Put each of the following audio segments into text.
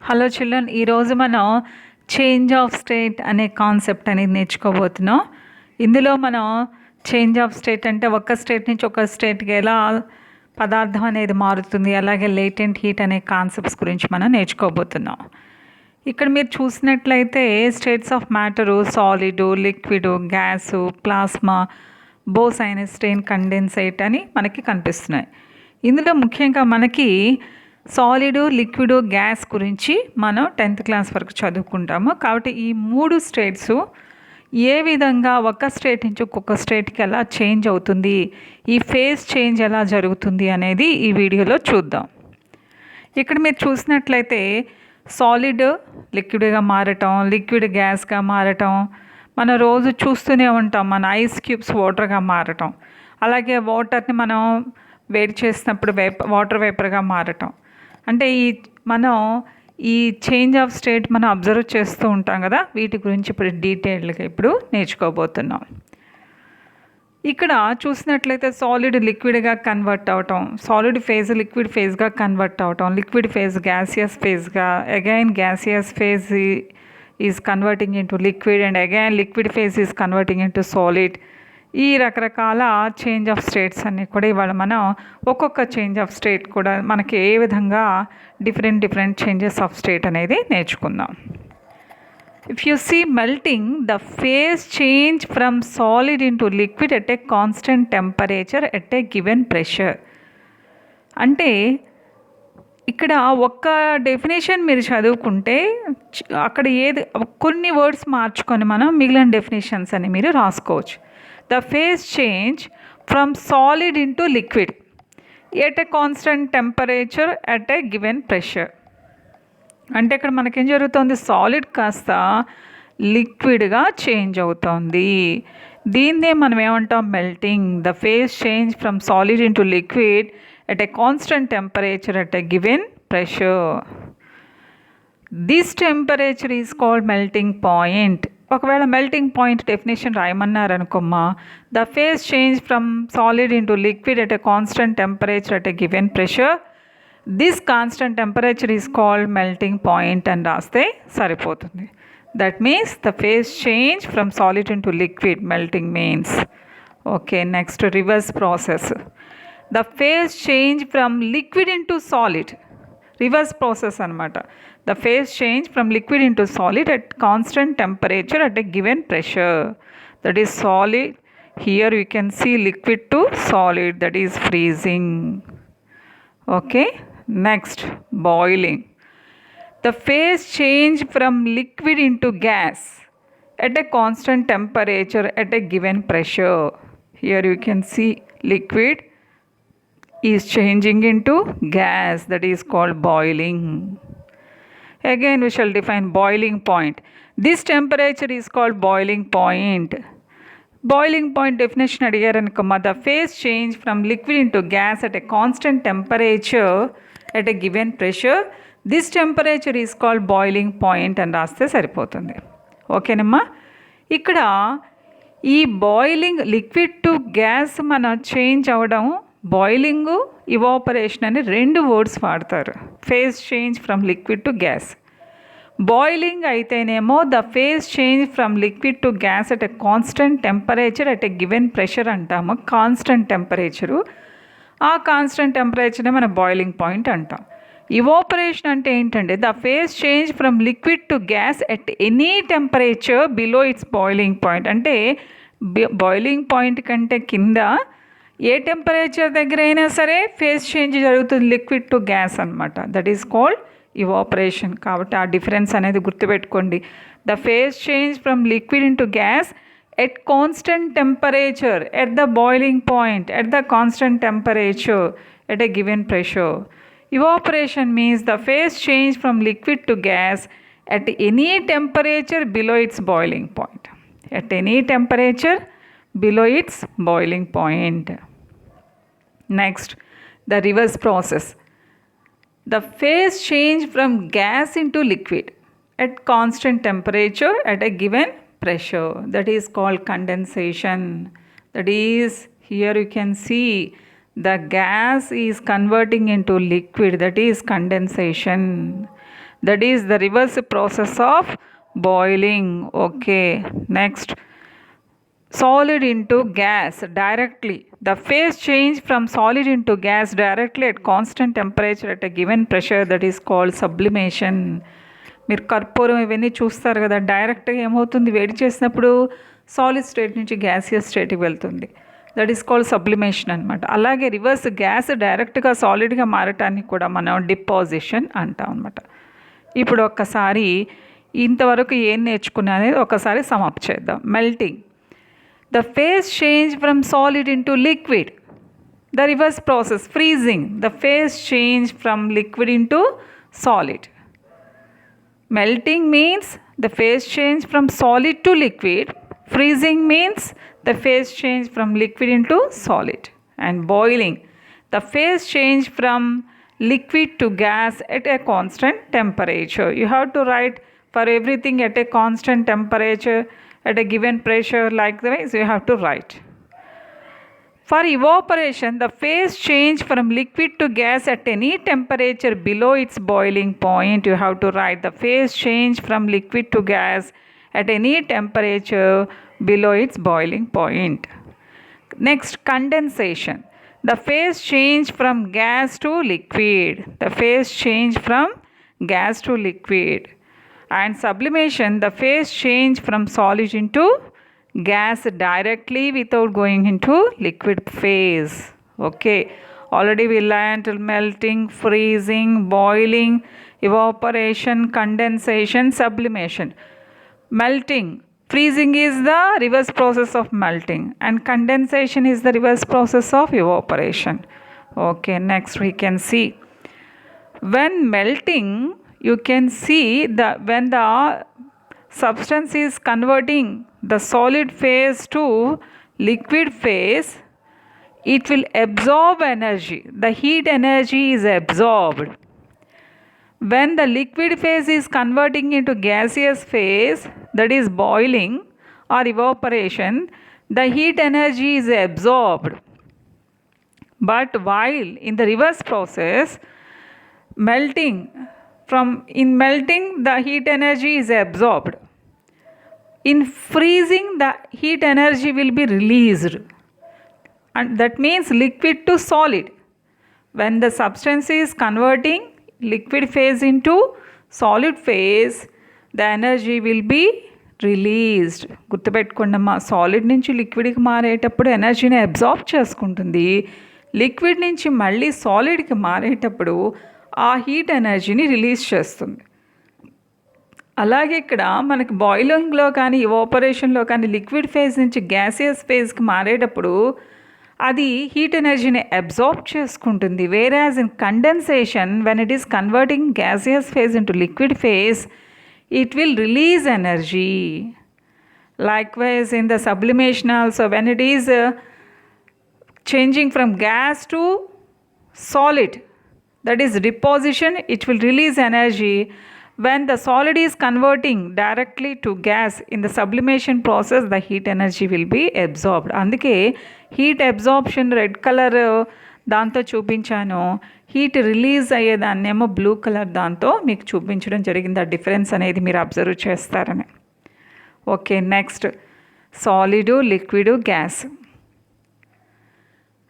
Hello children, ఈరోజు మనం change of state అనే కాన్సెప్ట్ అనేది నేర్చుకోబోతున్నాం. ఇందులో మనం చేంజ్ ఆఫ్ స్టేట్ అంటే ఒక స్టేట్ నుంచి ఒక స్టేట్కి ఎలా పదార్థం అనేది మారుతుంది, అలాగే లేటెంట్ హీట్ అనే కాన్సెప్ట్స్ గురించి మనం నేర్చుకోబోతున్నాం. ఇక్కడ మీరు చూసినట్లయితే states of matter solid, liquid, gas, plasma, Bose Einstein, condensate అని మనకి కనిపిస్తున్నాయి. ఇందులో ముఖ్యంగా మనకి సాలిడ్, లిక్విడ్, గ్యాస్ గురించి మనం 10th క్లాస్ వరకు చదువుకుంటాము. కాబట్టి ఈ 3 స్టేట్స్ ఏ విధంగా ఒక స్టేట్ నుంచి ఒక్కొక్క స్టేట్కి ఎలా చేంజ్ అవుతుంది, ఈ ఫేజ్ చేంజ్ ఎలా జరుగుతుంది అనేది ఈ వీడియోలో చూద్దాం. ఇక్కడ మీరు చూసినట్లయితే సాలిడ్ లిక్విడ్గా మారటం, లిక్విడ్ గ్యాస్గా మారటం మనం రోజు చూస్తూనే ఉంటాం. మన ఐస్ క్యూబ్స్ వాటర్గా మారటం, అలాగే వాటర్ని మనం వేడి చేసినప్పుడు వాటర్ వేపర్గా మారటం. అంటే మనం ఈ చేంజ్ ఆఫ్ స్టేట్ మనం అబ్జర్వ్ చేస్తూ ఉంటాం కదా, వీటి గురించి ఇప్పుడు డీటెయిల్డ్గా ఇప్పుడు నేర్చుకోబోతున్నాం. ఇక్కడ చూసినట్లయితే సాలిడ్ లిక్విడ్గా కన్వర్ట్ అవటం, సాలిడ్ ఫేజ్ లిక్విడ్ ఫేజ్గా కన్వర్ట్ అవటం, లిక్విడ్ ఫేజ్ గ్యాసియస్ ఫేజ్గా, again gaseous phase is converting into liquid and again liquid phase is converting into solid. ఈ రకరకాల చేంజ్ ఆఫ్ స్టేట్స్ అన్నీ కూడా ఇవాళ మనం ఒక్కొక్క చేంజ్ ఆఫ్ స్టేట్ కూడా మనకి ఏ విధంగా డిఫరెంట్ చేంజెస్ ఆఫ్ స్టేట్ అనేది నేర్చుకుందాం. If you see melting, the phase change from solid into liquid at a constant temperature at a given pressure. అంటే ఇక్కడ ఒక్క డెఫినేషన్ మీరు చదువుకుంటే అక్కడ కొన్ని వర్డ్స్ మార్చుకొని మనం మిగిలిన డెఫినేషన్స్ అని మీరు రాసుకోవచ్చు. The phase change from solid into liquid at a constant temperature at a given pressure. అంటే ఇక్కడ మనకేం జరుగుతుంది, సాలిడ్ కాస్త లిక్విడ్గా చేంజ్ అవుతుంది. దీన్నే మనం ఏమంటాం, melting. The phase change from solid into liquid at a constant temperature at a given pressure. This temperature is called melting point. ఒకవేళ మెల్టింగ్ పాయింట్ డెఫినేషన్ రాయమన్నారనుకోమ్మా, the phase change from solid into liquid at a constant temperature at a given pressure, this constant temperature is called melting point అని రాస్తే సరిపోతుంది. That means the phase change from solid into liquid melting means. Okay, next reverse process. The phase change from liquid into solid, reverse process అనమాట. The phase change from liquid into solid at constant temperature at a given pressure, that is solid. Here you can see liquid to solid, that is freezing. Okay, next boiling. The phase change from liquid into gas at a constant temperature at a given pressure. Here you can see liquid is changing into gas, that is called boiling. Again we shall define boiling point. This temperature is called boiling point. Boiling point definition adigaranukoma, the phase change from liquid into gas at a constant temperature at a given pressure, this temperature is called boiling point అని రాస్తే సరిపోతుంది. ఓకేనమ్మా, ఇక్కడ ఈ boiling liquid to gas మన change అవ్వడం, boiling, evaporation అని 2 words వాడతారు. Phase change from liquid to gas. Boiling అయితేనేమో the phase change from liquid to gas at a constant temperature at a given pressure అంటాము. కాన్స్టెంట్ టెంపరేచరు, ఆ constant టెంపరేచర్నే మనం boiling point అంటాం. Evaporation అంటే ఏంటంటే the phase change from liquid to gas at any temperature below its boiling point. అంటే boiling point కంటే కింద ఏ టెంపరేచర్ దగ్గర అయినా సరే ఫేజ్ చేంజ్ జరుగుతుంది, లిక్విడ్ టు గ్యాస్ అనమాట. That is called evaporation. కాబట్టి ఆ డిఫరెన్స్ అనేది గుర్తుపెట్టుకోండి. The phase change from liquid into gas at constant temperature at the boiling point at the constant temperature at a given pressure. Evaporation means the phase change from liquid to gas at any temperature below its boiling point. At any temperature below its boiling point. Next, the reverse process. The phase change from gas into liquid at constant temperature at a given pressure, that is called condensation. That is, here you can see the gas is converting into liquid, that is condensation. That is the reverse process of boiling. Okay, next, solid into gas directly. The phase change from solid into gas directly at constant temperature at a given pressure, that is called sublimation. మీరు కర్పూరం ఇవన్నీ చూస్తారు కదా, డైరెక్ట్గా ఏమవుతుంది, వేడి చేసినప్పుడు solid state నుంచి గ్యాసియస్ స్టేట్కి వెళ్తుంది. దట్ ఈస్ కాల్డ్ సబ్లిమేషన్ అనమాట. అలాగే రివర్స్ గ్యాస్ డైరెక్ట్గా సాలిడ్గా మారటానికి కూడా మనం డిపాజిషన్ అంటాం అనమాట. ఇప్పుడు ఒక్కసారి ఇంతవరకు ఏం నేర్చుకున్నా అనేది ఒకసారి సమాప్ చేద్దాం. Melting, the phase change from solid into liquid. The reverse process, freezing, the phase change from liquid into solid. Melting means the phase change from solid to liquid. Freezing means the phase change from liquid into solid. And boiling, the phase change from liquid to gas at a constant temperature. You have to write for everything at a constant temperature, at a given pressure, like the way, so you have to write. For evaporation, the phase change from liquid to gas at any temperature below its boiling point. You have to write the phase change from liquid to gas at any temperature below its boiling point. Next, condensation, the phase change from gas to liquid. The phase change from gas to liquid. And sublimation, the phase change from solid into gas directly without going into liquid phase. Okay, already we learned melting, freezing, boiling, evaporation, condensation, sublimation. Melting, freezing is the reverse process of melting, and condensation is the reverse process of evaporation. Okay, next we can see, when melting, you can see that when the substance is converting the solid phase to liquid phase, it will absorb energy. The heat energy is absorbed. When the liquid phase is converting into gaseous phase, that is boiling or evaporation, the heat energy is absorbed. But while in the reverse process, melting, in melting the heat energy is absorbed. In freezing, the heat energy will be released, and that means liquid to solid. When the substance is converting liquid phase into solid phase, the energy will be released. గుర్తుపెట్టుకోండమ్మా, solid నుంచి లిక్విడ్కి మారేటప్పుడు ఎనర్జీని absorb చేసుకుంటుంది. Liquid నుంచి మళ్ళీ సాలిడ్కి మారేటప్పుడు ఆ heat ఎనర్జీని release చేస్తుంది. అలాగే ఇక్కడ మనకి బాయిలింగ్లో కానీ ఎవాపరేషన్లో కానీ లిక్విడ్ ఫేజ్ నుంచి గ్యాసియస్ ఫేజ్కి మారేటప్పుడు అది హీట్ ఎనర్జీని అబ్జార్బ్ చేసుకుంటుంది. వేరాజ్ in condensation, when it is converting gaseous phase into liquid phase, it will release energy. Likewise in the sublimation also, when it is changing from gas to solid, that is deposition, it will release energy. When the solid is converting directly to gas in the sublimation process, the heat energy will be absorbed. అందుకే heat absorption red colour దాంతో చూపించాను, heat release అయ్యేదాన్నేమో blue colour దాంతో మీకు చూపించడం జరిగింది. ఆ difference అనేది మీరు అబ్జర్వ్ చేస్తారని. Okay, next solid, liquid, gas.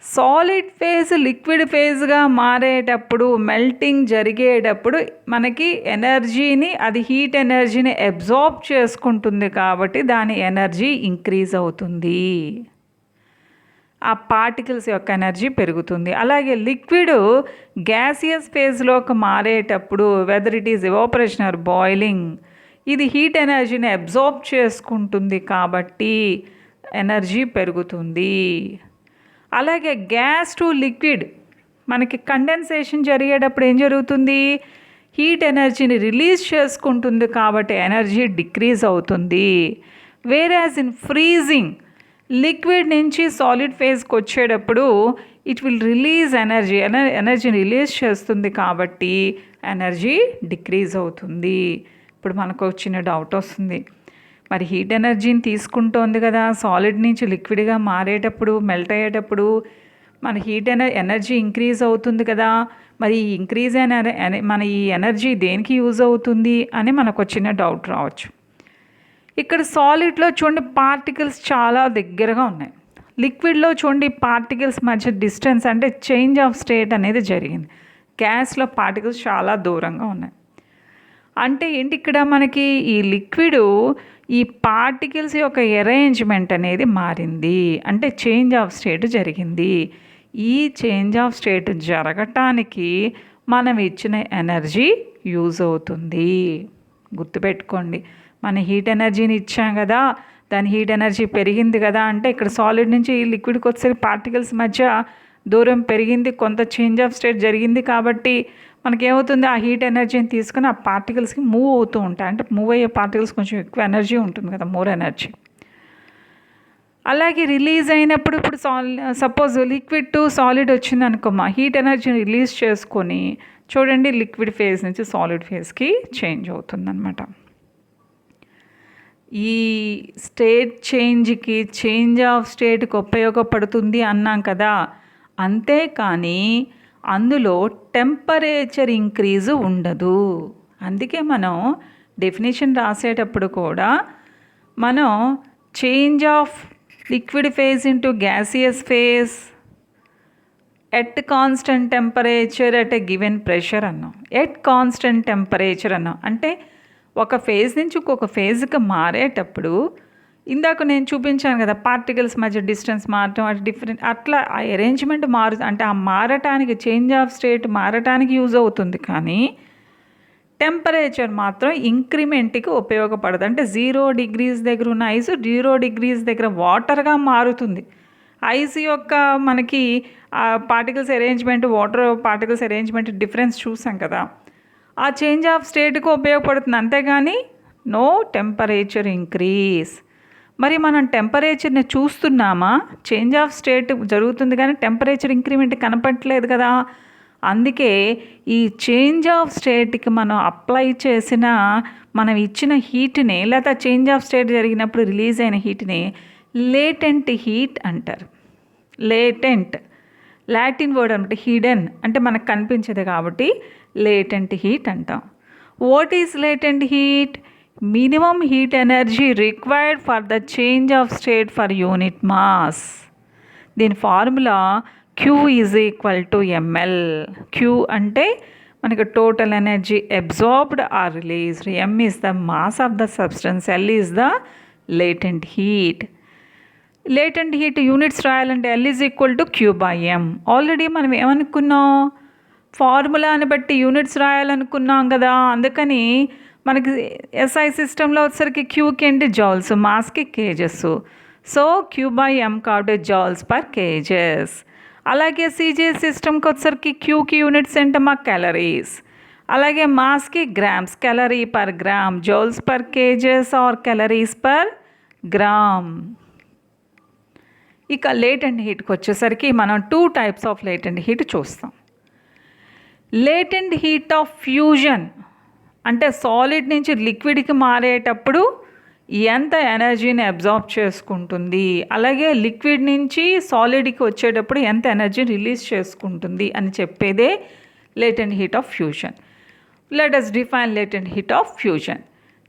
Solid phase liquid ఫేజ్గా మారేటప్పుడు, మెల్టింగ్ జరిగేటప్పుడు మనకి ఎనర్జీని, అది హీట్ ఎనర్జీని అబ్జార్బ్ చేసుకుంటుంది కాబట్టి దాని ఎనర్జీ ఇంక్రీజ్ అవుతుంది, ఆ పార్టికల్స్ యొక్క ఎనర్జీ పెరుగుతుంది. అలాగే లిక్విడ్ గ్యాసియస్ ఫేజ్లోకి మారేటప్పుడు, whether it is evaporation or boiling, ఇది హీట్ ఎనర్జీని అబ్జార్బ్ చేసుకుంటుంది కాబట్టి ఎనర్జీ పెరుగుతుంది. అలాగే గ్యాస్ టు లిక్విడ్, మనకి కండెన్సేషన్ జరిగేటప్పుడు ఏం జరుగుతుంది, హీట్ ఎనర్జీని రిలీజ్ చేసుకుంటుంది కాబట్టి ఎనర్జీ డిక్రీజ్ అవుతుంది. వేరాజ్ ఇన్ ఫ్రీజింగ్, లిక్విడ్ నుంచి సాలిడ్ ఫేజ్కి వచ్చేటప్పుడు ఇట్ విల్ రిలీజ్ ఎనర్జీ, ఎనర్జీని రిలీజ్ చేస్తుంది కాబట్టి ఎనర్జీ డిక్రీజ్ అవుతుంది. ఇప్పుడు మనకు వచ్చిన డౌట్ వస్తుంది, మరి హీట్ ఎనర్జీని తీసుకుంటోంది కదా సాలిడ్ నుంచి లిక్విడ్గా మారేటప్పుడు, మెల్ట్ అయ్యేటప్పుడు, మన హీట్ ఎనర్జీ ఇంక్రీజ్ అవుతుంది కదా, మరి ఈ ఇంక్రీజ్ అయిన మన ఈ ఎనర్జీ దేనికి యూజ్ అవుతుంది అని మనకు వచ్చిన డౌట్ రావచ్చు. ఇక్కడ సాలిడ్లో చూడండి పార్టికల్స్ చాలా దగ్గరగా ఉన్నాయి. లిక్విడ్లో చూడండి పార్టికల్స్ మధ్య డిస్టెన్స్ అంటే చేంజ్ ఆఫ్ స్టేట్ అనేది జరిగింది. గ్యాస్లో పార్టికల్స్ చాలా దూరంగా ఉన్నాయి. అంటే ఏంటి ఇక్కడ మనకి ఈ లిక్విడ్ ఈ పార్టికల్స్ యొక్క అరేంజ్మెంట్ అనేది మారింది, అంటే చేంజ్ ఆఫ్ స్టేట్ జరిగింది. ఈ చేంజ్ ఆఫ్ స్టేట్ జరగటానికి మనం ఇచ్చిన ఎనర్జీ యూజ్ అవుతుంది. గుర్తుపెట్టుకోండి, మన హీట్ ఎనర్జీని ఇచ్చాం కదా, దాని హీట్ ఎనర్జీ పెరిగింది కదా, అంటే ఇక్కడ సాలిడ్ నుంచి లిక్విడ్కి వచ్చేసరికి పార్టికల్స్ మధ్య దూరం పెరిగింది, కొంత చేంజ్ ఆఫ్ స్టేట్ జరిగింది. కాబట్టి మనకేమవుతుంది, ఆ హీట్ ఎనర్జీని తీసుకుని ఆ పార్టికల్స్కి మూవ్ అవుతూ ఉంటాయి. అంటే మూవ్ అయ్యే పార్టికల్స్ కొంచెం ఎక్కువ ఎనర్జీ ఉంటుంది కదా, మోర్ ఎనర్జీ. అలాగే రిలీజ్ అయినప్పుడు ఇప్పుడు సపోజ్ లిక్విడ్ టు సాలిడ్ వచ్చింది అనుకోమా, హీట్ ఎనర్జీని రిలీజ్ చేసుకొని చూడండి లిక్విడ్ ఫేజ్ నుంచి సాలిడ్ ఫేజ్కి చేంజ్ అవుతుందన్నమాట. ఈ స్టేట్ చేంజ్కి చేంజ్ ఆఫ్ స్టేట్కి ఉపయోగపడుతుంది అన్నాం కదా, అంతేకాని అందులో టెంపరేచర్ ఇంక్రీజు ఉండదు. అందుకే మనం డెఫినేషన్ రాసేటప్పుడు కూడా మనం change of liquid phase into gaseous phase at constant temperature at a given pressure అన్నాం. ఎట్ కాన్స్టెంట్ టెంపరేచర్ అన్నాం అంటే ఒక ఫేజ్ నుంచి ఇంకొక ఫేజ్కి మారేటప్పుడు ఇందాక నేను చూపించాను కదా, పార్టికల్స్ మధ్య డిస్టెన్స్ మారటం, అటు డిఫరెంట్ అట్లా ఆ అరేంజ్మెంట్ అంటే ఆ మారటానికి చేంజ్ ఆఫ్ స్టేట్ మారటానికి యూజ్ అవుతుంది. కానీ టెంపరేచర్ మాత్రం ఇంక్రిమెంట్కి ఉపయోగపడదు. అంటే 0 degrees దగ్గర ఉన్న ఐస్ 0 degrees దగ్గర వాటర్గా మారుతుంది. ఐస్ యొక్క మనకి particles arrangement, water particles arrangement difference చూసాం కదా, ఆ చేంజ్ ఆఫ్ స్టేట్కి ఉపయోగపడుతుంది. అంతేగాని నో టెంపరేచర్ ఇంక్రీజ్. మరి మనం టెంపరేచర్ని చూస్తున్నామా? చేంజ్ ఆఫ్ స్టేట్ జరుగుతుంది కానీ టెంపరేచర్ ఇంక్రిమెంట్ కనపడట్లేదు కదా. అందుకే ఈ చేంజ్ ఆఫ్ స్టేట్కి మనం అప్లై చేసిన మనం ఇచ్చిన హీట్ని, లేదా చేంజ్ ఆఫ్ స్టేట్ జరిగినప్పుడు రిలీజ్ అయిన హీట్ని లేటెంట్ హీట్ అంటారు. లేటెంట్ లాటిన్ వర్డ్ అంటే హిడెన్, అంటే మనకు కనిపించదు కాబట్టి లేటెంట్ హీట్ అంటాం. What is latent heat? Minimum heat energy required for the change of state for unit mass. దీని formula Q is equal to ML. Q అంటే మనకి total energy absorbed or released, M is the mass of the substance, L is the latent heat. Latent heat units రాయాలంటే L is equal to Q/M. Already మనం ఏమనుకున్నాం, ఫార్ములాని బట్టి units రాయాలనుకున్నాం కదా, అందుకని మనకి SI సిస్టంలో వచ్చేసరికి Qకి ఏంటి జౌల్స్, మాస్కి కేజెస్. సో Q/M కాబట్టి జౌల్స్ పర్ కేజెస్. అలాగే CJ సిస్టమ్కి వచ్చేసరికి Qకి యూనిట్స్ ఏంటమ్మా క్యాలరీస్. అలాగే మాస్కి grams, calorie per gram, joules per kgs or calories per gram. ఇక లేటెంట్ హీట్కి వచ్చేసరికి మనం 2 types ఆఫ్ లేటెంట్ హీట్ చూస్తాం. లేటెంట్ హీట్ ఆఫ్ ఫ్యూజన్ అంటే సాలిడ్ నుంచి లిక్విడ్కి మారేటప్పుడు ఎంత ఎనర్జీని అబ్జార్బ్ చేసుకుంటుంది, అలాగే లిక్విడ్ నుంచి సాలిడ్కి వచ్చేటప్పుడు ఎంత ఎనర్జీ రిలీజ్ చేసుకుంటుంది అని చెప్పేదే latent heat of fusion. Let us define latent heat of fusion.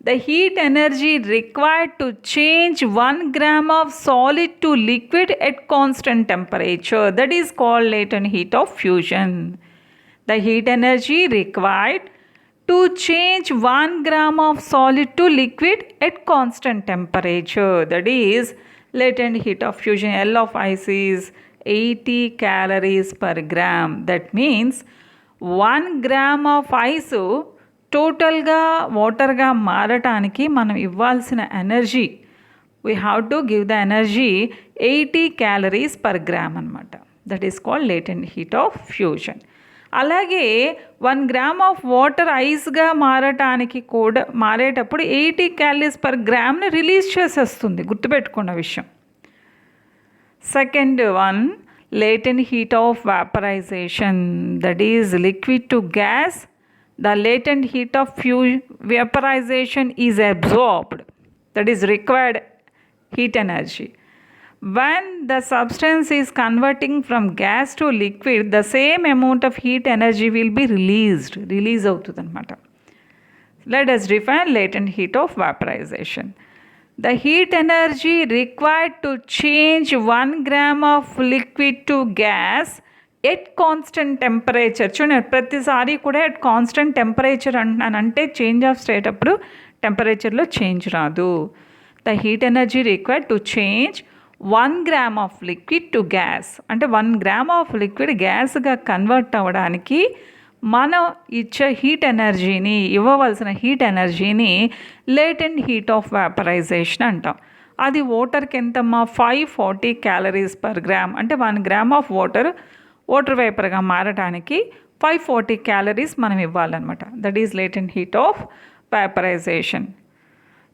The heat energy required to change 1 gram of solid to liquid at constant temperature, that is called latent heat of fusion. The heat energy required to change 1 gram of solid to liquid at constant temperature, that is latent heat of fusion. L of ice is 80 calories per gram. That means 1 gram of ice టోటల్గా వాటర్గా మారటానికి మనం ఇవ్వాల్సిన energy, we have to give the energy 80 calories per gram అనమాట. That is called latent heat of fusion. అలాగే 1 gram of water ఐస్గా మారేటప్పుడు 80 calories per gramని release చేసేస్తుంది. గుర్తుపెట్టుకున్న విషయం. Second one latent heat of vaporization, that is liquid to gas. The latent heat of vaporization is absorbed, that is required heat energy. when the substance is converting from gas to liquid, the same amount of heat energy will be release అవుతుంది అనమాట. Let us define latent heat of vaporization. The heat energy required to change 1 gram of liquid to gas at constant temperature. చూడండి, ప్రతిసారి కూడా at constant temperature అంటున్నాను, అంటే change of state అప్పుడు టెంపరేచర్లో change రాదు. The heat energy required to change 1 gram of liquid to gas, అంటే 1 gram of liquid గ్యాస్గా convert అవ్వడానికి మనం ఇచ్చే హీట్ ఎనర్జీని, ఇవ్వవలసిన హీట్ ఎనర్జీని లేటెంట్ హీట్ ఆఫ్ వ్యాపరైజేషన్ అంటాం. అది వాటర్కి ఎంతమ్మా 540 క్యాలరీస్ పర్ గ్రామ్, అంటే 1 గ్రామ్ ఆఫ్ వాటర్ వేపర్గా మారడానికి 540 క్యాలరీస్ మనం ఇవ్వాలన్నమాట. That is latent heat of vaporisation.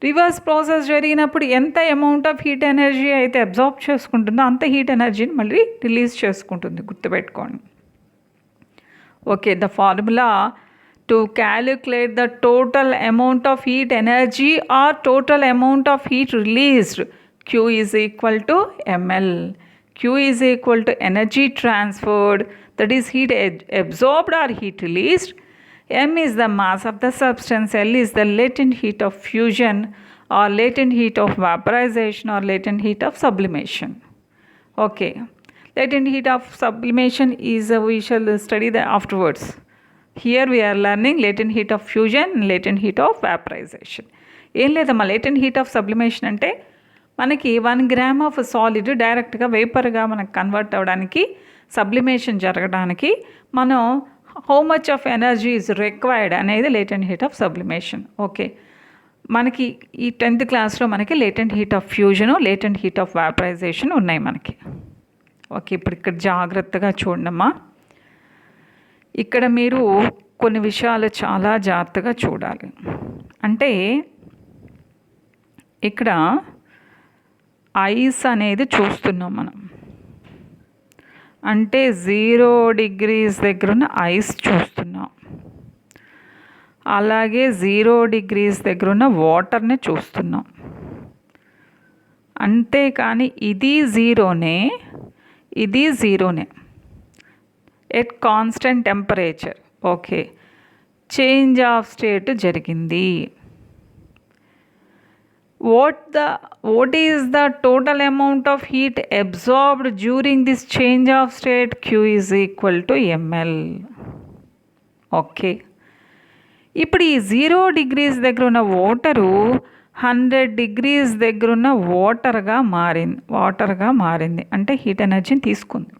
Reverse process జరిగినప్పుడు ఎంత అమౌంట్ ఆఫ్ హీట్ ఎనర్జీ అయితే అబ్జార్బ్ చేసుకుంటుందో అంత హీట్ ఎనర్జీని మళ్ళీ రిలీజ్ చేసుకుంటుంది, గుర్తుపెట్టుకోండి. Okay, the formula to calculate the total amount of heat energy or total amount of heat released, Q is equal to ml. Q is equal to energy transferred, that is heat absorbed or heat released. M is the mass of the substance, L is the latent heat of fusion or latent heat of vaporization or latent heat of sublimation. Okay, latent heat of sublimation is we shall study that afterwards. Here we are learning latent heat of fusion and latent heat of vaporization. ఏం లేదమ్మా, latent heat of sublimation అంటే మనకి 1 gram of solid డైరెక్ట్గా వేపర్గా మనకు convert అవ్వడానికి, sublimation జరగడానికి మనం how much of energy is required అనేది latent heat of sublimation. Okay, మనకి ఈ 10th క్లాస్లో మనకి latent heat of fusion, latent heat of vaporisation ఉన్నాయి మనకి. ఓకే, ఇప్పుడు ఇక్కడ జాగ్రత్తగా చూడమ్మా. ఇక్కడ మీరు కొన్ని విషయాలు చాలా జాగ్రత్తగా చూడాలి. అంటే ఇక్కడ ఐస్ అనేది చూస్తున్నాం మనం, అంటే 0 degrees దగ్గర ఉన్న ఐస్ చూస్తున్నాం. అలాగే 0 degrees దగ్గర ఉన్న వాటర్ని చూస్తున్నాం. అంతేకాని ఇది జీరోనే, ఇది జీరోనే at constant temperature. Okay, change of state జరిగింది. what is the total amount of heat absorbed during this change of state? Q is equal to ml. Okay, ఇప్పుడు ఈ 0 degrees దగ్గర ఉన్న వాటరు 100 degrees దగ్గర ఉన్న వాటర్గా మారింది, అంటే హీట్ ఎనర్జీని తీసుకుంది.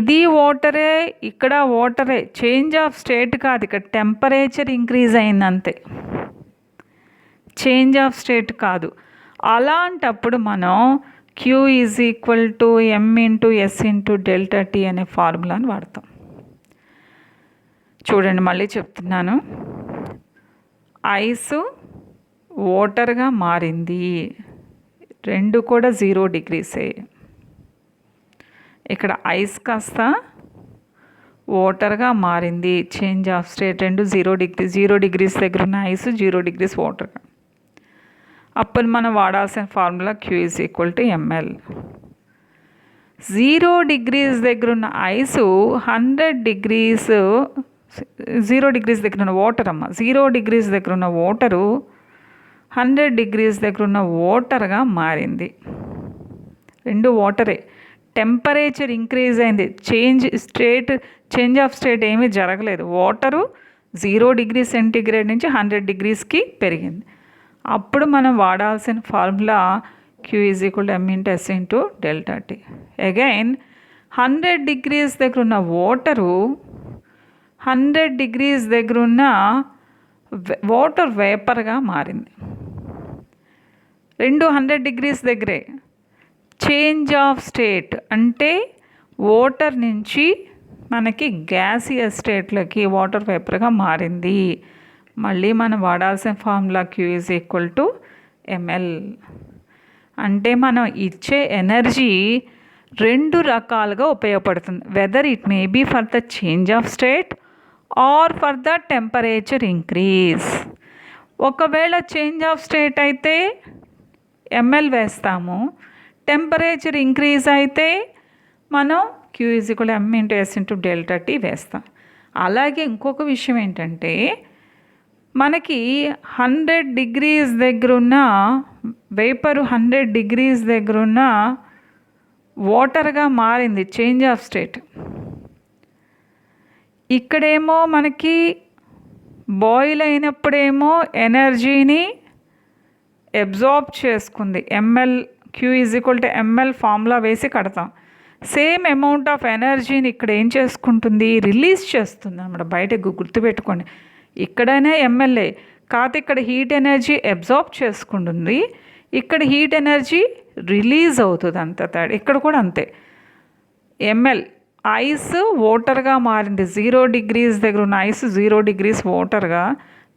ఇది వాటరే, ఇక్కడ వాటరే, చేంజ్ ఆఫ్ స్టేట్ కాదు, ఇక్కడ టెంపరేచర్ ఇంక్రీజ్ అయింది అంతే, చేంజ్ ఆఫ్ స్టేట్ కాదు. అలాంటప్పుడు మనం Q is equal to M into S into delta T అనే ఫార్ములాని వాడతాం. చూడండి, మళ్ళీ చెప్తున్నాను. ఐస్ వాటర్గా మారింది, రెండు కూడా 0 degrees. ఇక్కడ ఐస్ కాస్త వాటర్గా మారింది, చేంజ్ ఆఫ్ స్టేట్ రెండు 0 degrees దగ్గర ఉన్న ఐస్ 0 degrees వాటర్గా. అప్పుడు మనం వాడాల్సిన formula Q is equal to ml. 0 degrees దగ్గర ఉన్న ఐసు 100 degrees, 0 degrees దగ్గర ఉన్న వాటర్ అమ్మ, 0 degrees దగ్గర ఉన్న వాటరు 100 degrees దగ్గర ఉన్న వాటర్గా మారింది. రెండు వాటరే, టెంపరేచర్ ఇంక్రీజ్ అయింది, చేంజ్ ఆఫ్ స్టేట్ ఏమీ జరగలేదు. వాటరు 0 degrees సెంటీగ్రేడ్ నుంచి 100 degreesకి పెరిగింది. అప్పుడు మనం వాడాల్సిన formula Q is equal to M into S into delta T. Again 100 degrees దగ్గర ఉన్న వాటరు 100 degrees దగ్గర ఉన్న వాటర్ వేపర్గా మారింది. రెండు 100 degrees దగ్గరే. చేంజ్ ఆఫ్ స్టేట్ అంటే వాటర్ నుంచి మనకి గ్యాసియస్ స్టేట్లోకి వాటర్ వేపర్గా మారింది. మళ్ళీ మనం వాడాల్సిన formula Q is equal to ml. అంటే మనం ఇచ్చే ఎనర్జీ రెండు రకాలుగా ఉపయోగపడుతుంది, whether it may be for the change of state or for the temperature increase. ఒకవేళ చేంజ్ ఆఫ్ స్టేట్ అయితే ml వేస్తాము, టెంపరేచర్ ఇంక్రీజ్ అయితే మనం Q = m × S × ΔT వేస్తాం. అలాగే ఇంకొక విషయం ఏంటంటే మనకి 100 డిగ్రీస్ దగ్గరున్న వేపర్ 100 డిగ్రీస్ దగ్గరున్న వాటర్గా మారింది, చేంజ్ ఆఫ్ స్టేట్. ఇక్కడేమో మనకి బాయిల్ అయినప్పుడేమో ఎనర్జీని అబ్జార్బ్ చేసుకుంది. Q = ml ఫార్ములా వేసి కడతాం. సేమ్ అమౌంట్ ఆఫ్ ఎనర్జీని ఇక్కడ ఏం చేసుకుంటుంది, రిలీజ్ చేస్తుంది అన్నమాట. బయట గుర్తుపెట్టుకోండి, ఇక్కడైనా ఎంఎల్ఏ కాకపోతే ఇక్కడ హీట్ ఎనర్జీ అబ్జార్బ్ చేసుకుంటుంది, ఇక్కడ హీట్ ఎనర్జీ రిలీజ్ అవుతుంది. అంత తేడా ఇక్కడ కూడా అంతే. ఎంఎల్ ఐస్ వాటర్గా మారింది, 0 డిగ్రీస్ దగ్గర ఉన్న ఐస్ 0 డిగ్రీస్ వాటర్గా.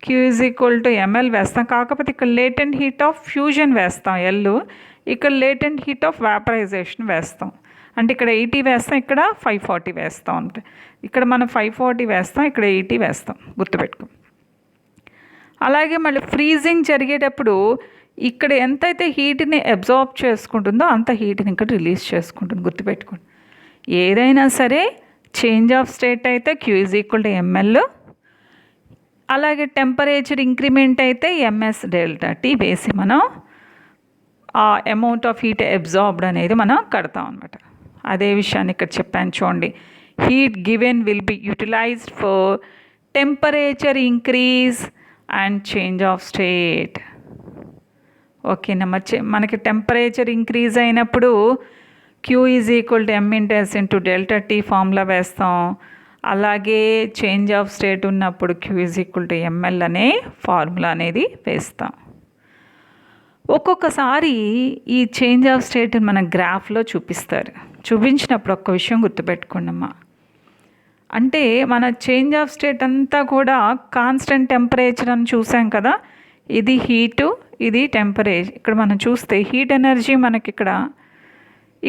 Q = ml వేస్తాం, కాకపోతే ఇక్కడ లేటెంట్ హీట్ ఆఫ్ ఫ్యూజన్ వేస్తాం L, ఇక్కడ లేటెంట్ హీట్ ఆఫ్ వేపరైజేషన్ వేస్తాం. అంటే ఇక్కడ 80 వేస్తాం, ఇక్కడ 540 వేస్తాం. అంటే ఇక్కడ మనం 540 వేస్తాం, ఇక్కడ 80 వేస్తాం, గుర్తుపెట్టుకో. అలాగే మళ్ళీ ఫ్రీజింగ్ జరిగేటప్పుడు ఇక్కడ ఎంతైతే హీట్ని అబ్జార్బ్ చేసుకుంటుందో అంత హీట్ని ఇక్కడ రిలీజ్ చేసుకుంటుంది, గుర్తుపెట్టుకోండి. ఏదైనా సరే చేంజ్ ఆఫ్ స్టేట్ అయితే Q = ml, అలాగే టెంపరేచర్ ఇంక్రిమెంట్ అయితే MS ΔT వేసి మనం ఆ అమౌంట్ ఆఫ్ హీట్ అబ్జార్బ్డ్ అనేది మనం కడతాం అనమాట. అదే విషయాన్ని ఇక్కడ చెప్పాను చూడండి. Heat given will be utilised for temperature increase and change of state. ఓకేనా, మనకి టెంపరేచర్ ఇంక్రీజ్ అయినప్పుడు Q = m × S × ΔT formula వేస్తాం. అలాగే చేంజ్ ఆఫ్ స్టేట్ ఉన్నప్పుడు Q = ml అనే ఫార్ములా అనేది వేస్తాం. ఒక్కొక్కసారి ఈ చేంజ్ ఆఫ్ స్టేట్ మన గ్రాఫ్లో చూపిస్తారు. చూపించినప్పుడు ఒక్క విషయం గుర్తుపెట్టుకోండి అమ్మా, అంటే మన చేంజ్ ఆఫ్ స్టేట్ అంతా కూడా కాన్స్టెంట్ టెంపరేచర్ అని చూసాం కదా. ఇది హీటు, ఇది టెంపరేచర్. ఇక్కడ మనం చూస్తే హీట్ ఎనర్జీ మనకి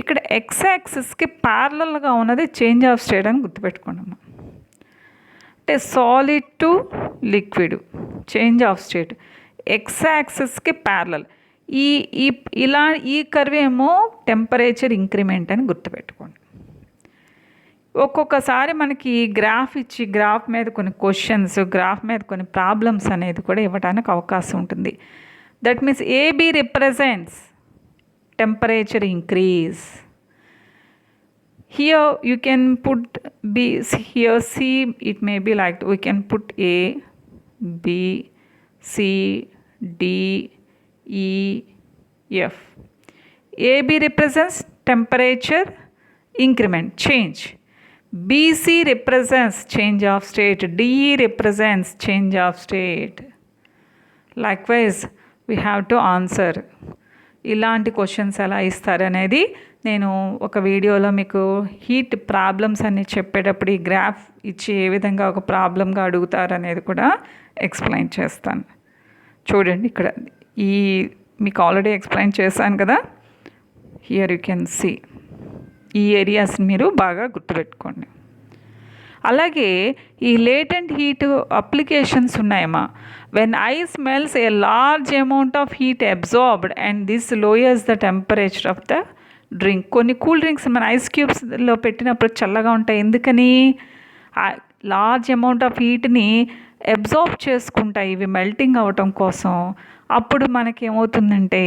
ఇక్కడ ఎక్స్ యాక్సిస్కి ప్యారలల్గా ఉన్నది చేంజ్ ఆఫ్ స్టేట్ అని గుర్తుపెట్టుకోండి అమ్మా. అంటే solid to liquid change of state X యాక్సిస్కి ప్యారలల్. ఈ కర్వ్ ఏమో టెంపరేచర్ ఇంక్రిమెంట్ అని గుర్తుపెట్టుకోండి. ఒక్కొక్కసారి మనకి గ్రాఫ్ ఇచ్చి గ్రాఫ్ మీద కొన్ని క్వశ్చన్స్, గ్రాఫ్ మీద కొన్ని ప్రాబ్లమ్స్ అనేది కూడా ఇవ్వడానికి అవకాశం ఉంటుంది. That means AB represents temperature increase. Here you can put B, here C, it may be like we can put A, B, C, D, E, F. AB represents temperature increment, change. BC represents change of state. DE represents change of state. Likewise, we have to answer. ఇలాంటి questions ఎలా ఇస్తారనేది నేను ఒక వీడియోలో మీకు heat problems అన్ని చెప్పేటప్పుడు ఈ graph ఇచ్చి ఏ విధంగా ఒక ప్రాబ్లంగా అడుగుతారనేది కూడా ఎక్స్ప్లెయిన్ చేస్తాను. చూడండి, ఇక్కడ మీకు ఆల్రెడీ ఎక్స్ప్లెయిన్ చేశాను కదా. హియర్ యూ కెన్ సీ ఈ ఏరియాస్ని మీరు బాగా గుర్తుపెట్టుకోండి. అలాగే ఈ లేటెంట్ హీట్ అప్లికేషన్స్ ఉన్నాయమ్మా. When ice మెల్స్ a large amount of heat absorbed and this లోయర్స్ the temperature of the drink. కొన్ని కూల్ డ్రింక్స్ మన ఐస్ క్యూబ్స్లో పెట్టినప్పుడు చల్లగా ఉంటాయి, ఎందుకని లార్జ్ అమౌంట్ ఆఫ్ హీట్ని అబ్జార్బ్ చేసుకుంటాయి ఇవి మెల్టింగ్ అవ్వటం కోసం. అప్పుడు మనకి ఏమవుతుందంటే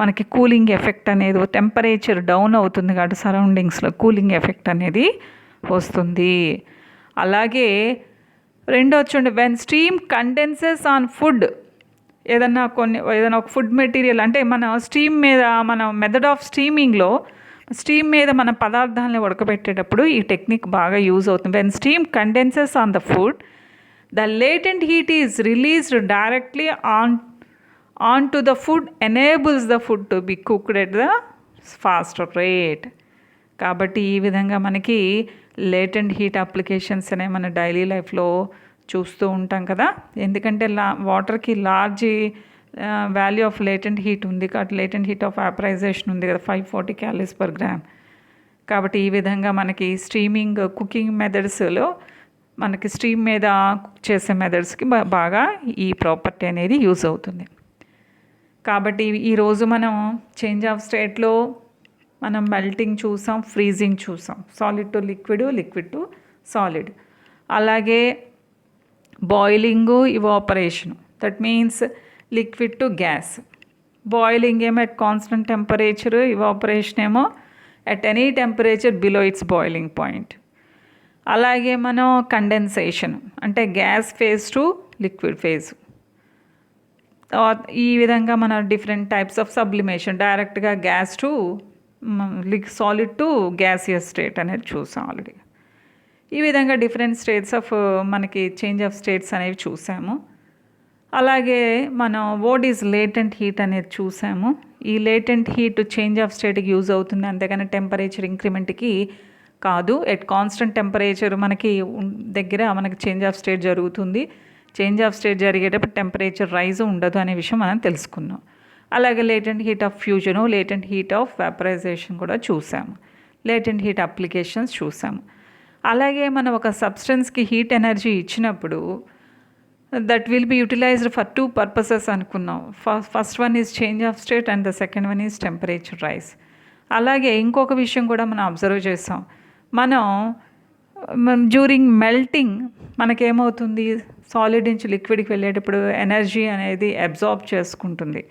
మనకి కూలింగ్ ఎఫెక్ట్ అనేది, టెంపరేచర్ డౌన్ అవుతుంది కాబట్టి సరౌండింగ్స్లో కూలింగ్ ఎఫెక్ట్ అనేది వస్తుంది. అలాగే చూడండి, when steam condenses on food, ఏదైనా ఒక ఫుడ్ మెటీరియల్ అంటే మన స్టీమ్ మీద, మన మెథడ్ ఆఫ్ స్టీమింగ్లో స్టీమ్ మీద మన పదార్థాలను ఉడకబెట్టేటప్పుడు ఈ టెక్నిక్ బాగా యూజ్ అవుతుంది. When steam condenses on the food, the latent heat is released directly on to the food, enables the food to be cooked at the faster rate. కాబట్టి ఈ విధంగా మనకి లేటెంట్ హీట్ అప్లికేషన్స్ అనేవి మన daily లైఫ్లో చూస్తూ ఉంటాం కదా. ఎందుకంటే వాటర్కి large value of latent heat ఉంది కాబట్టి లేటెంట్ హీట్ ఆఫ్ వేపరైజేషన్ ఉంది కదా, 540 calories/gram. కాబట్టి ఈ విధంగా మనకి స్టీమింగ్ కుకింగ్ మెథడ్స్లో మనకి స్టీమ్ మీద కుక్ చేసే మెథడ్స్కి బాగా ఈ ప్రాపర్టీ అనేది యూజ్ అవుతుంది. కాబట్టి ఈరోజు మనం చేంజ్ ఆఫ్ స్టేట్లో మనం మెల్టింగ్ చూసాం, ఫ్రీజింగ్ చూసాం, solid to liquid, liquid to solid. అలాగే boiling, evaporation, that means liquid to gas. Boiling ఏమో అట్ కాన్స్టెంట్ టెంపరేచర్, ఇవాపరేషన్ ఏమో at any temperature below its boiling point. అలాగే మనం కండెన్సేషన్ అంటే gas phase to liquid phase. ఈ విధంగా మన different types of sublimation, డైరెక్ట్గా gas to solid to gaseous state అనేది చూసాం ఆల్రెడీ. ఈ విధంగా డిఫరెంట్ స్టేట్స్ ఆఫ్ మనకి చేంజ్ ఆఫ్ స్టేట్స్ అనేవి చూసాము. అలాగే మనం వాట్ ఈజ్ లేటెంట్ హీట్ అనేది చూసాము. ఈ లేటెంట్ హీట్ చేంజ్ ఆఫ్ స్టేట్కి యూజ్ అవుతుంది, అంతేగాని టెంపరేచర్ ఇంక్రిమెంట్కి కాదు. ఎట్ కాన్స్టెంట్ టెంపరేచర్ మనకి దగ్గర మనకి చేంజ్ ఆఫ్ స్టేట్ జరుగుతుంది. చేంజ్ ఆఫ్ స్టేట్ జరిగేటప్పుడు టెంపరేచర్ రైజ్ ఉండదు అనే విషయం మనం తెలుసుకున్నాం. అలాగే latent heat of fusion, latent heat of vaporisation కూడా చూసాము. లేటెంట్ హీట్ అప్లికేషన్స్ చూసాము. అలాగే మనం ఒక సబ్స్టెన్స్కి హీట్ ఎనర్జీ ఇచ్చినప్పుడు that will be utilised for 2 purposes అనుకున్నాం. First one is change of state and the second one is temperature rise. అలాగే ఇంకొక విషయం కూడా మనం అబ్జర్వ్ చేసాం. మనం డ్యూరింగ్ మెల్టింగ్ మనకేమవుతుంది, సాలిడ్ నుంచి లిక్విడ్కి వెళ్ళేటప్పుడు ఎనర్జీ అనేది అబ్జార్బ్ చేసుకుంటుంది.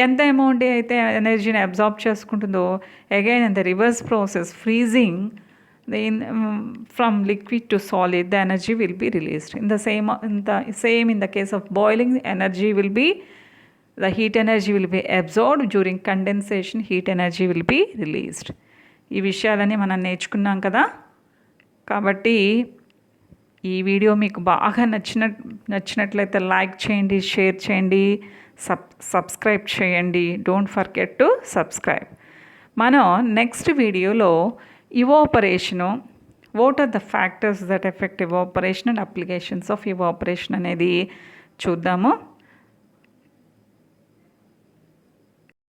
ఎంత అమౌంట్ అయితే ఎనర్జీని అబ్జార్బ్ చేసుకుంటుందో again in the reverse process freezing from liquid to solid, the energy will be released. In the same in the case of boiling, the heat energy will be absorbed. During condensation, heat energy will be released. ఈ విషయాలని మనం నేర్చుకున్నాం కదా. కాబట్టి ఈ video మీకు బాగా నచ్చినట్లయితే లైక్ చేయండి, షేర్ చేయండి, సబ్స్క్రైబ్ చేయండి. Don't forget to subscribe. మనం నెక్స్ట్ వీడియోలో evaporation, what are the factors that affect evaporation and applications of evaporation అనేది చూద్దాము.